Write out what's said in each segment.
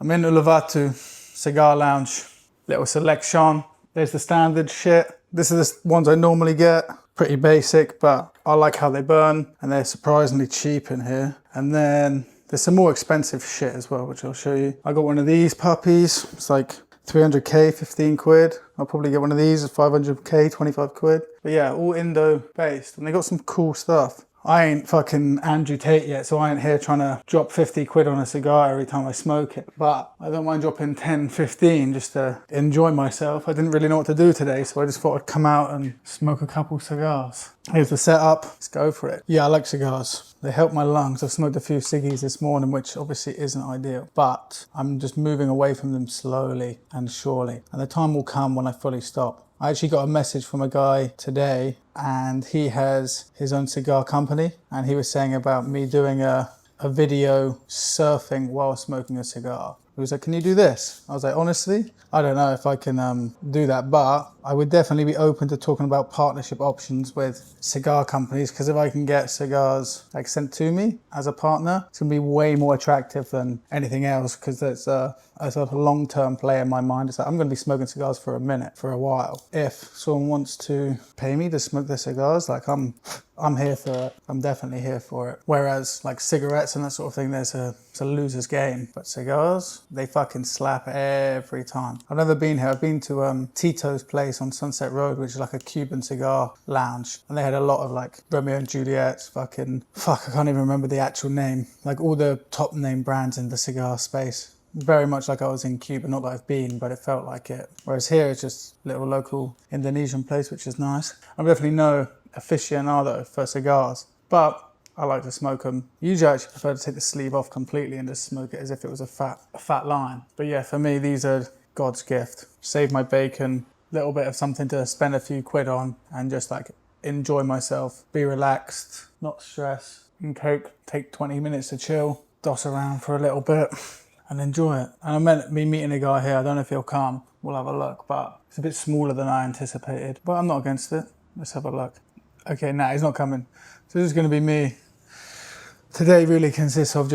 I'm in Uluwatu Cigar Lounge, little selection. There's the standard shit. This is the ones I normally get. Pretty basic, but I like how they burn and they're surprisingly cheap in here. And then there's some more expensive shit as well, which I'll show you. I got one of these puppies. It's like 300k, 15 quid. I'll probably get one of these at 500k, 25 quid. But yeah, all Indo based and they got some cool stuff. I ain't fucking Andrew Tate yet, so I ain't here trying to drop 50 quid on a cigar every time I smoke it. But I don't mind dropping 10, 15 just to enjoy myself. I didn't really know what to do today, so I just thought I'd come out and smoke a couple cigars. Here's the setup, let's go for it. Yeah, I like cigars. They help my lungs. I've smoked a few ciggies this morning, which obviously isn't ideal, but I'm just moving away from them slowly and surely. And the time will come when I fully stop. I actually got a message from a guy today and he has his own cigar company and he was saying about me doing a video surfing while smoking a cigar. He was like, can you do this? I was like, honestly, I don't know if I can do that, but I would definitely be open to talking about partnership options with cigar companies because if I can get cigars like sent to me as a partner, it's gonna be way more attractive than anything else because there's a sort of long-term play in my mind. It's like, I'm gonna be smoking cigars for a minute, for a while. If someone wants to pay me to smoke their cigars, like I'm here for it. I'm definitely here for it. Whereas like cigarettes and that sort of thing, it's a loser's game. But cigars, they fucking slap every time. I've never been here. I've been to Tito's place on Sunset Road, which is like a Cuban cigar lounge. And they had a lot of like Romeo and Juliet's, I can't even remember the actual name. Like all the top name brands in the cigar space. Very much like I was in Cuba, not that I've been, but it felt like it. Whereas here it's just a little local Indonesian place, which is nice. I'm definitely no aficionado for cigars, but I like to smoke them. Usually I actually prefer to take the sleeve off completely and just smoke it as if it was a fat line. But yeah, for me, these are God's gift. Save my bacon, little bit of something to spend a few quid on and just like enjoy myself, be relaxed, not stress. And Coke, take 20 minutes to chill, doss around for a little bit and enjoy it. And I meant me meeting a guy here. I don't know if he'll come. We'll have a look, but it's a bit smaller than I anticipated, but I'm not against it. Let's have a look. Okay, nah, he's not coming. So this is going to be me. Today really consists of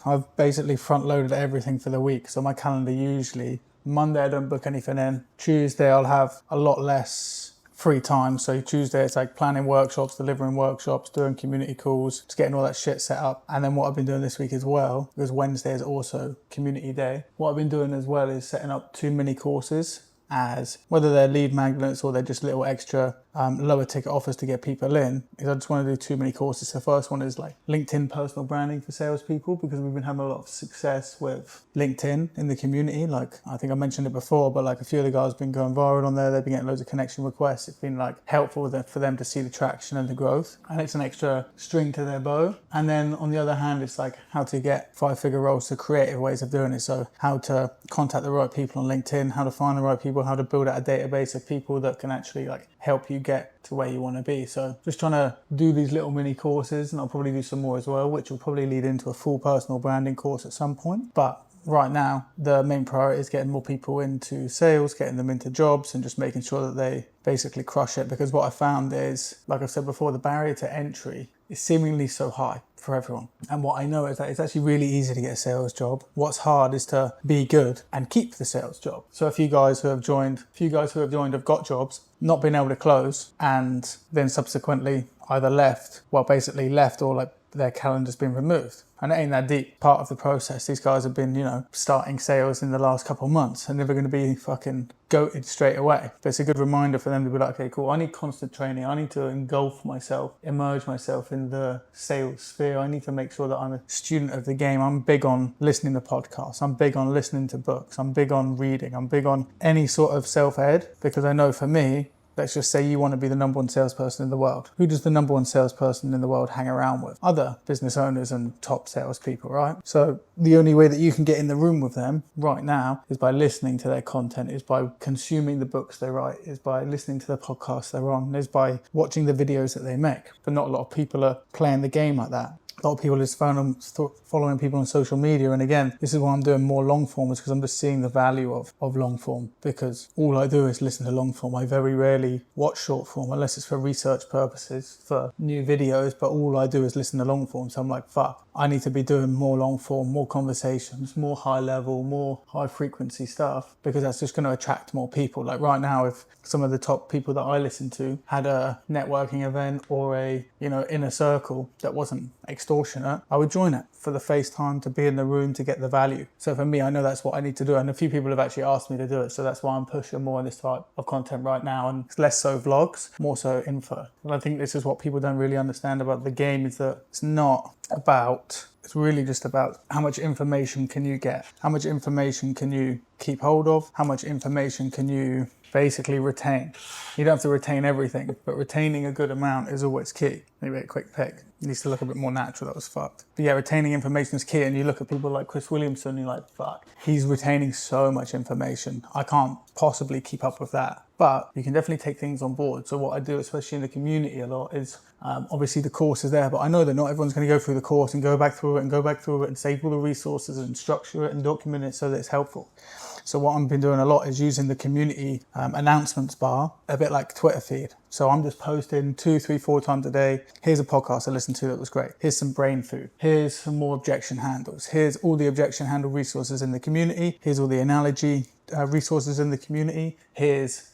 I've basically front loaded everything for the week. So my calendar usually, Monday I don't book anything in. Tuesday I'll have a lot less free time. So Tuesday it's like planning workshops, delivering workshops, doing community calls, just getting all that shit set up. And then what I've been doing this week as well, because Wednesday is also community day. What I've been doing as well is setting up 2 mini courses as whether they're lead magnets or they're just little extra lower ticket offers to get people in, is I just want to do 2 mini courses. So the first one is like LinkedIn personal branding for salespeople, because we've been having a lot of success with LinkedIn in the community. Like I think I mentioned it before, but like a few of the guys have been going viral on there. They've been getting loads of connection requests. It's been like helpful for them to see the traction and the growth, and it's an extra string to their bow. And then on the other hand, it's like how to get 5-figure roles, so creative ways of doing it. So how to contact the right people on LinkedIn, how to find the right people, how to build out a database of people that can actually like help you get to where you want to be. So just trying to do these little mini courses, and I'll probably do some more as well, which will probably lead into a full personal branding course at some point. But right now, the main priority is getting more people into sales, getting them into jobs, and just making sure that they basically crush it. Because what I found is, like I've said before, the barrier to entry is seemingly so high for everyone. And what I know is that it's actually really easy to get a sales job. What's hard is to be good and keep the sales job. So a few guys who have joined have got jobs, not been able to close, and then subsequently either left or like their calendar's been removed. And it ain't that deep. Part of the process, these guys have been, starting sales in the last couple of months and never going to be fucking goated straight away. But it's a good reminder for them to be like, okay, cool, I need constant training. I need to immerse myself in the sales sphere. I need to make sure that I'm a student of the game. I'm big on listening to podcasts. I'm big on listening to books. I'm big on reading. I'm big on any sort of self-ed, because I know for me, let's just say you want to be the number 1 salesperson in the world. Who does the number 1 salesperson in the world hang around with? Other business owners and top salespeople, right? So the only way that you can get in the room with them right now is by listening to their content, is by consuming the books they write, is by listening to the podcasts they're on, is by watching the videos that they make. But not a lot of people are playing the game like that. A lot of people just following people on social media. And again, this is why I'm doing more long form, is because I'm just seeing the value of long form, because all I do is listen to long form. I very rarely watch short form unless it's for research purposes, for new videos, but all I do is listen to long form. So I'm like, fuck, I need to be doing more long form, more conversations, more high level, more high frequency stuff, because that's just going to attract more people. Like right now, if some of the top people that I listen to had a networking event or a, inner circle that wasn't extortionate, I would join it for the FaceTime, to be in the room, to get the value. So for me, I know that's what I need to do. And a few people have actually asked me to do it. So that's why I'm pushing more in this type of content right now. And it's less so vlogs, more so info. And I think this is what people don't really understand about the game, is that it's really just about how much information can you get? How much information can you keep hold of? How much information can you basically retain? You don't have to retain everything, but retaining a good amount is always key. Maybe a quick pick. It needs to look a bit more natural. That was fucked. But yeah, retaining information is key. And you look at people like Chris Williamson, and you're like, fuck, he's retaining so much information. I can't possibly keep up with that. But you can definitely take things on board. So what I do, especially in the community a lot, is obviously the course is there, but I know that not everyone's going to go through the course and go back through it and go back through it and save all the resources and structure it and document it so that it's helpful. So what I've been doing a lot is using the community announcements bar, a bit like Twitter feed. So I'm just posting 2, 3, 4 times a day. Here's a podcast I listened to that was great. Here's some brain food. Here's some more objection handles. Here's all the objection handle resources in the community. Here's all the analogy resources in the community. Here's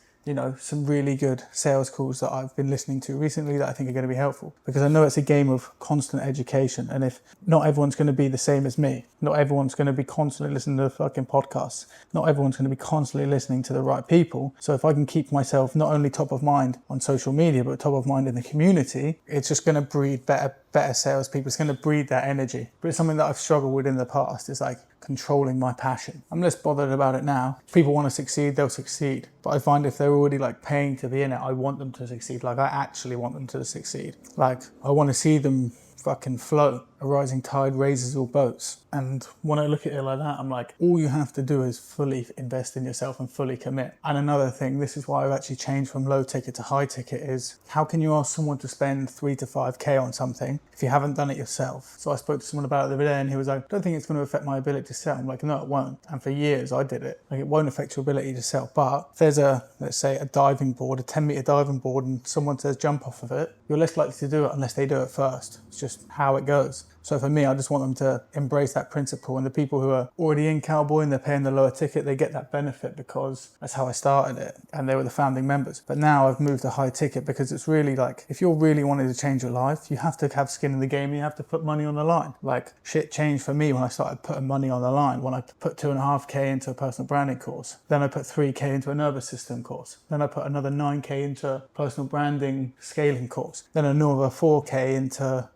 some really good sales calls that I've been listening to recently that I think are going to be helpful, because I know it's a game of constant education. And if not everyone's going to be the same as me, not everyone's going to be constantly listening to fucking podcasts, not everyone's going to be constantly listening to the right people. So if I can keep myself not only top of mind on social media, but top of mind in the community, it's just going to breed better salespeople. It's going to breed that energy. But it's something that I've struggled with in the past. It's like controlling my passion. I'm less bothered about it now. If people want to succeed, they'll succeed. But I find if they're already like paying to be in it, I want them to succeed. Like I actually want them to succeed. Like I want to see them fucking float. A rising tide raises all boats. And when I look at it like that, I'm like, all you have to do is fully invest in yourself and fully commit. And another thing, this is why I've actually changed from low ticket to high ticket, is how can you ask someone to spend 3 to 5K on something if you haven't done it yourself? So I spoke to someone about it the other day and he was like, I don't think it's going to affect my ability to sell. I'm like, no, it won't. And for years I did it. Like it won't affect your ability to sell. But if there's let's say a diving board, a 10-meter diving board, and someone says jump off of it, you're less likely to do it unless they do it first. It's just how it goes. So for me, I just want them to embrace that principle. And the people who are already in Cowboy and they're paying the lower ticket, they get that benefit because that's how I started it. And they were the founding members. But now I've moved to high ticket because it's really like, if you're really wanting to change your life, you have to have skin in the game. You have to put money on the line. Like shit changed for me when I started putting money on the line. When I put 2.5K into a personal branding course. Then I put 3K into a nervous system course. Then I put another 9K into a personal branding scaling course. Then another 4K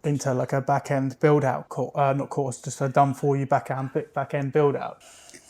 into like a back-end build out course, just a done for you back end build out.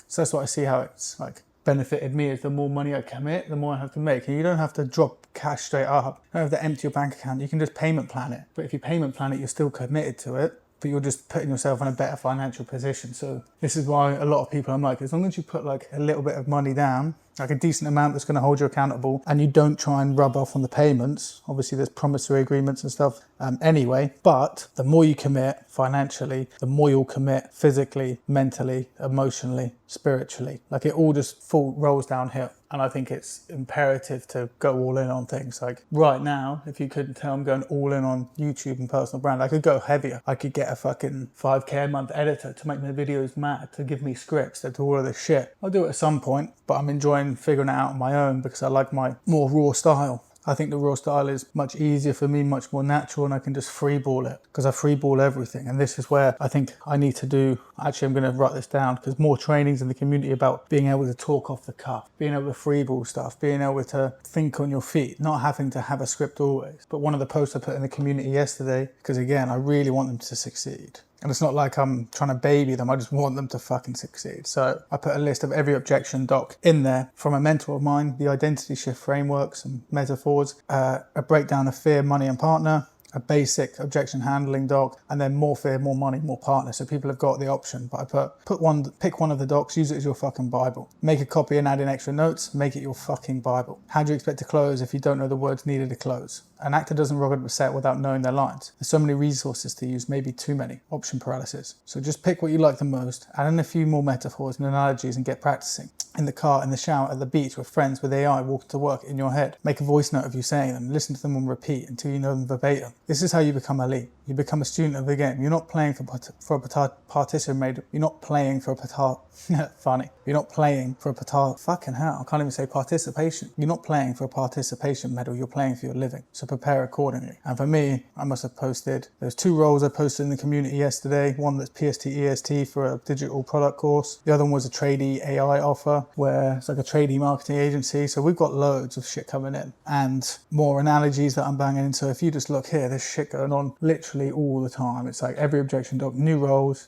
So that's what I see how it's like benefited me, is the more money I commit, the more I have to make. And you don't have to drop cash straight up. You don't have to empty your bank account. You can just payment plan it. But if you payment plan it, you're still committed to it, but you're just putting yourself in a better financial position. So this is why a lot of people, I'm like, as long as you put like a little bit of money down, like a decent amount that's going to hold you accountable, and you don't try and rub off on the payments. Obviously there's promissory agreements and stuff anyway, but the more you commit financially, the more you'll commit physically, mentally, emotionally, spiritually. Like it all just rolls downhill. And I think it's imperative to go all in on things. Like right now, if you couldn't tell, I'm going all in on YouTube and personal brand. I could go heavier. I could get a fucking 5K a month editor to make my videos mad, to give me scripts, to do all of this shit. I'll do it at some point, but I'm enjoying figuring it out on my own because I like my more raw style. I think the raw style is much easier for me, much more natural, and I can just freeball it because I freeball everything. And this is where I think I need to do, actually I'm going to write this down, because more trainings in the community about being able to talk off the cuff, being able to freeball stuff, being able to think on your feet, not having to have a script always. But one of the posts I put in the community yesterday, because again, I really want them to succeed. And it's not like I'm trying to baby them, I just want them to fucking succeed. So I put a list of every objection doc in there from a mentor of mine, the identity shift frameworks and metaphors, a breakdown of fear, money and partner, a basic objection handling doc, and then more fear, more money, more partner. So people have got the option, but I pick one of the docs, use it as your fucking Bible. Make a copy and add in extra notes, make it your fucking Bible. How do you expect to close if you don't know the words needed to close? An actor doesn't rock up a set without knowing their lines. There's so many resources to use, maybe too many. Option paralysis. So just pick what you like the most, add in a few more metaphors and analogies and get practicing. in the car, in the shower, at the beach, with friends, with AI, walking to work in your head. Make a voice note of you saying them, listen to them on repeat until you know them verbatim. This is how you become elite. You become a student of the game. You're not playing for a participant. You're not playing for a funny. You're not playing for a fucking hell. I can't even say participation. You're not playing for a participation medal. You're playing for your living. So prepare accordingly. And for me, I must have posted, there's 2 roles I posted in the community yesterday. One that's PST EST for a digital product course. The other one was a tradie AI offer where it's like a tradie marketing agency. So we've got loads of shit coming in and more analogies that I'm banging in. So if you just look here, there's shit going on literally all the time. It's like every objection doc, new roles,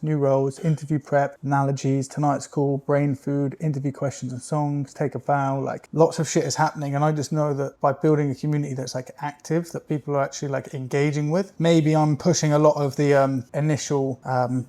interview prep, analogies, tonight's call, brain food, interview questions and songs, take a vow, like lots of shit is happening. And I just know that by building a community that's like active, that people are actually like engaging with. Maybe I'm pushing a lot of the initial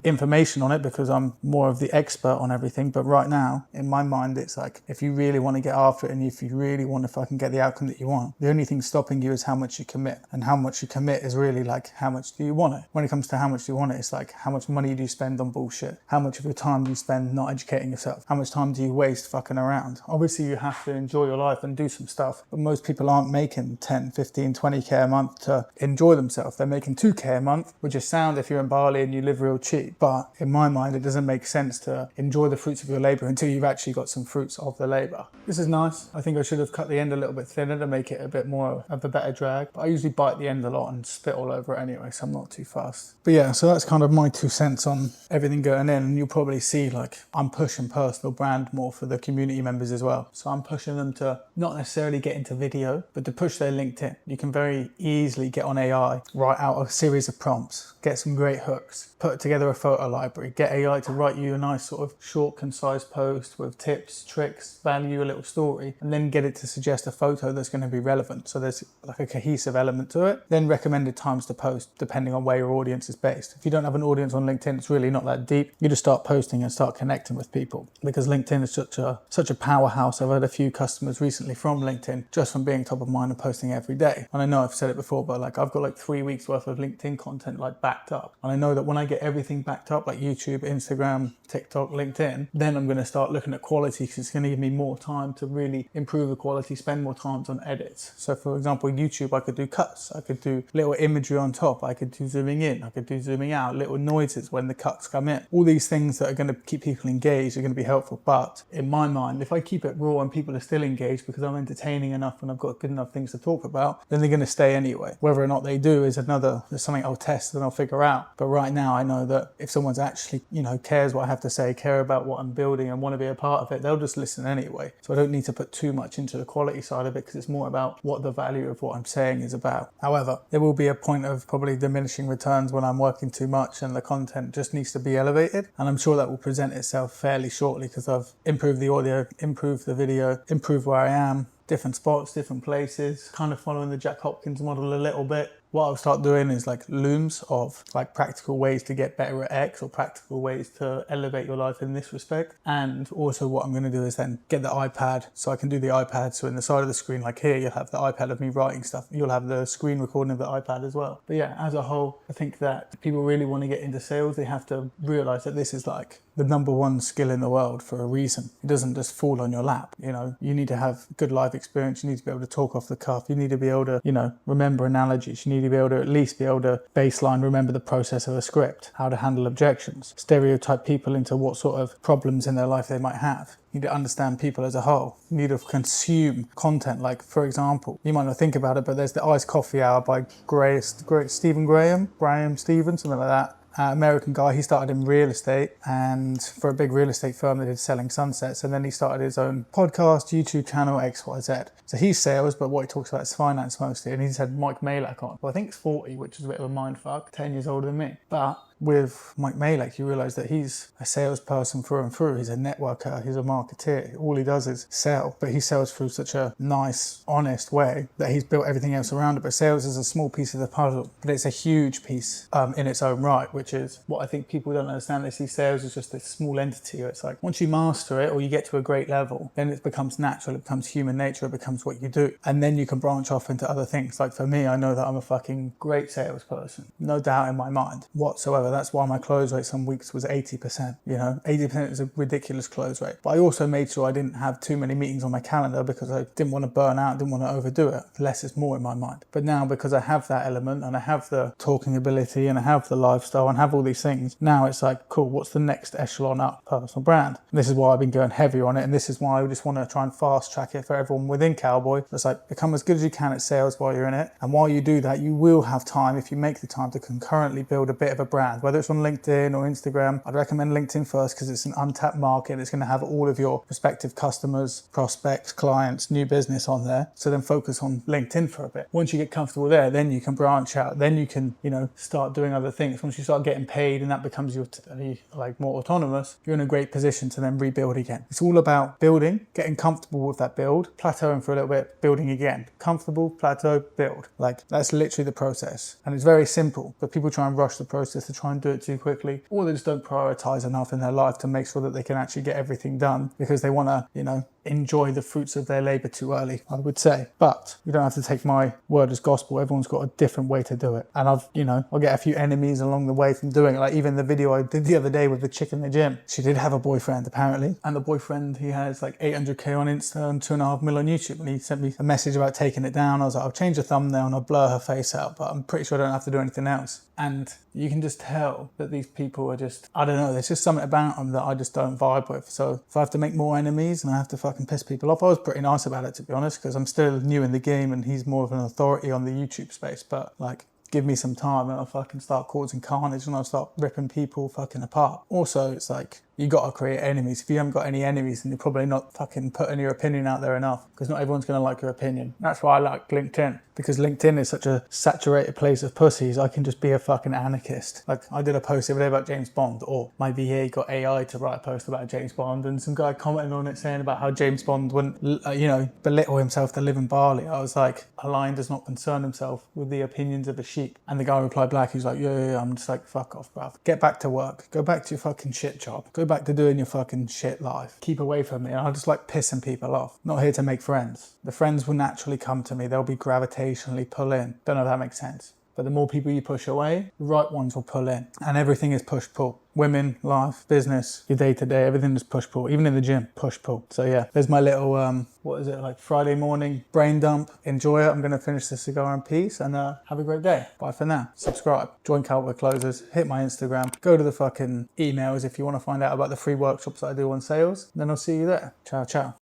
information on it because I'm more of the expert on everything. But right now, in my mind, it's like, if you really want to get after it and if you really want to fucking get the outcome that you want, the only thing stopping you is how much you commit. And how much you commit is really like, how much do you want it? When it comes to how much do you want it, it's like, how much money do you spend on bullshit? How much of your time do you spend not educating yourself? How much time do you waste fucking around? Obviously, you have to enjoy your life and do some stuff, but most people aren't making 10, 15, 20k a month to enjoy themselves. They're making 2k a month, which is sound if you're in Bali and you live real cheap. But in my mind, it doesn't make sense to enjoy the fruits of your labor until you've actually got some fruits of the labor. This is nice. I think I should have cut the end a little bit thinner to make it a bit more of a better drag. But I usually bite the end a lot and spit all over it anyway, so I'm not too fast. But yeah, so that's kind of my 2 cents on everything going in. And you'll probably see like I'm pushing personal brand more for the community members as well. So I'm pushing them to not necessarily get into video, but to push their LinkedIn. You can very easily get on AI, write out a series of prompts, get some great hooks, put together a photo library, get AI to write you a nice sort of short, concise post with tips, tricks, value, a little story, and then get it to suggest a photo that's going to be relevant. So there's like a cohesive element to it. Then recommended times to post depending on where your audience is based. If you don't have an audience on LinkedIn, it's really not that deep. You just start posting and start connecting with people because LinkedIn is such a powerhouse. I've had a few customers recently from LinkedIn just from being top of mind and posting every day. And I know I've said it before, but like I've got like 3 weeks worth of LinkedIn content like backed up. And I know that when I get everything backed up, like YouTube, Instagram, TikTok, LinkedIn, then I'm going to start looking at quality because it's going to give me more time to really improve the quality, spend more time on edits. So for example, YouTube, I could do cuts, I could do little imagery on top, I could do zooming in, I could do zooming out, little noises when the cuts come in. All these things that are going to keep people engaged are going to be helpful. But in my mind, if I keep it raw and people are still engaged because I'm entertaining enough and I've got good enough things to talk about, then they're going to stay anyway. Whether or not they do is there's something I'll test and I'll figure out. But right now I know that if someone's actually, cares what I have to say, care about what I'm building and want to be a part of it, they'll just listen anyway. So I don't need to put too much into the quality side of it because it's more about what the value of what I'm saying is about. However, there will be a point of probably diminishing returns when I'm working too much and the content just needs to be elevated. And I'm sure that will present itself fairly shortly because I've improved the audio, improved the video, improved where I am, different spots, different places, kind of following the Jack Hopkins model a little bit. What I'll start doing is like looms of like practical ways to get better at X or practical ways to elevate your life in this respect. And also what I'm going to do is then get the iPad so I can do the iPad. So in the side of the screen, like here, you'll have the iPad of me writing stuff. You'll have the screen recording of the iPad as well. But yeah, as a whole, I think that if people really want to get into sales, they have to realize that this is like the number one skill in the world for a reason. It doesn't just fall on your lap. You need to have good life experience. You need to be able to talk off the cuff. You need to be able to, remember analogies. You need to be able to at least be able to baseline remember the process of a script, how to handle objections, stereotype people into what sort of problems in their life they might have. You need to understand people as a whole. You need to consume content. Like, for example, you might not think about it, but there's the Iced Coffee Hour by Graham Stephen, something like that. American guy. He started in real estate and for a big real estate firm that did Selling Sunsets, and then he started his own podcast, YouTube channel, XYZ. So he's sales, but what he talks about is finance mostly, and he's had Mike Malek on. Well, I think he's 40, which is a bit of a mind fuck, 10 years older than me. But with Mike Malek, you realise that he's a salesperson through and through. He's a networker, he's a marketeer. All he does is sell, but he sells through such a nice, honest way that he's built everything else around it. But sales is a small piece of the puzzle, but it's a huge piece in its own right, which is what I think people don't understand. They see sales as just a small entity. It's like once you master it or you get to a great level, then it becomes natural, it becomes human nature, it becomes what you do. And then you can branch off into other things. Like for me, I know that I'm a fucking great salesperson, no doubt in my mind whatsoever. So that's why my close rate some weeks was 80%. You know, 80% is a ridiculous close rate. But I also made sure I didn't have too many meetings on my calendar because I didn't want to burn out, didn't want to overdo it. Less is more in my mind. But now, because I have that element and I have the talking ability and I have the lifestyle and have all these things, now it's like, cool, what's the next echelon up? Personal brand. And this is why I've been going heavy on it, and this is why I just want to try and fast track it for everyone within Cowboy. It's like, become as good as you can at sales while you're in it, and while you do that, you will have time, if you make the time, to concurrently build a bit of a brand, whether it's on LinkedIn or Instagram. I'd recommend LinkedIn first because it's an untapped market. It's going to have all of your prospective customers, prospects, clients, new business on there. So then focus on LinkedIn for a bit. Once you get comfortable there, then you can branch out, then you can, you know, start doing other things. Once you start getting paid and that becomes your like more autonomous, you're in a great position to then rebuild again. It's all about building, getting comfortable with that build, plateauing for a little bit, building again. Comfortable, plateau, build. Like, that's literally the process. And it's very simple, but people try and rush the process to try and do it too quickly, or they just don't prioritize enough in their life to make sure that they can actually get everything done because they want to, you know, enjoy the fruits of their labor too early, I would say. But you don't have to take my word as gospel. Everyone's got a different way to do it. And I'll get a few enemies along the way from doing it. Like even the video I did the other day with the chick in the gym, she did have a boyfriend apparently. And the boyfriend, he has like 800k on Insta and 2.5 mil on YouTube. And he sent me a message about taking it down. I was like, I'll change the thumbnail and I'll blur her face out, but I'm pretty sure I don't have to do anything else. And you can just tell that these people are just, I don't know, there's just something about them that I just don't vibe with. So if I have to make more enemies and I have to fucking piss people off, I was pretty nice about it, to be honest, because I'm still new in the game and he's more of an authority on the YouTube space. But like, give me some time and I'll fucking start causing carnage and I'll start ripping people fucking apart. Also, it's like, you got to create enemies. If you haven't got any enemies, then you're probably not fucking putting your opinion out there enough, because not everyone's going to like your opinion. That's why I like LinkedIn, because LinkedIn is such a saturated place of pussies. I can just be a fucking anarchist. Like, I did a post the other day about James Bond, or my VA got AI to write a post about James Bond, and some guy commented on it saying about how James Bond wouldn't, belittle himself to live in Bali. I was like, a lion does not concern himself with the opinions of a sheep. And the guy replied back, he's like, yeah. I'm just like, fuck off, bruv. Get back to work. Go back to your fucking shit job. Go back to doing your fucking shit life. Keep away from me. And I just like pissing people off. Not here to make friends. The friends will naturally come to me. They'll be gravitationally pull in. Don't know if that makes sense. But the more people you push away, the right ones will pull in. And everything is push-pull. Women, life, business, your day-to-day, everything is push-pull. Even in the gym, push-pull. So yeah, there's my little, Friday morning brain dump. Enjoy it. I'm going to finish the cigar in peace and have a great day. Bye for now. Subscribe. Join Cowboy Closers. Hit my Instagram. Go to the fucking emails if you want to find out about the free workshops that I do on sales. Then I'll see you there. Ciao, ciao.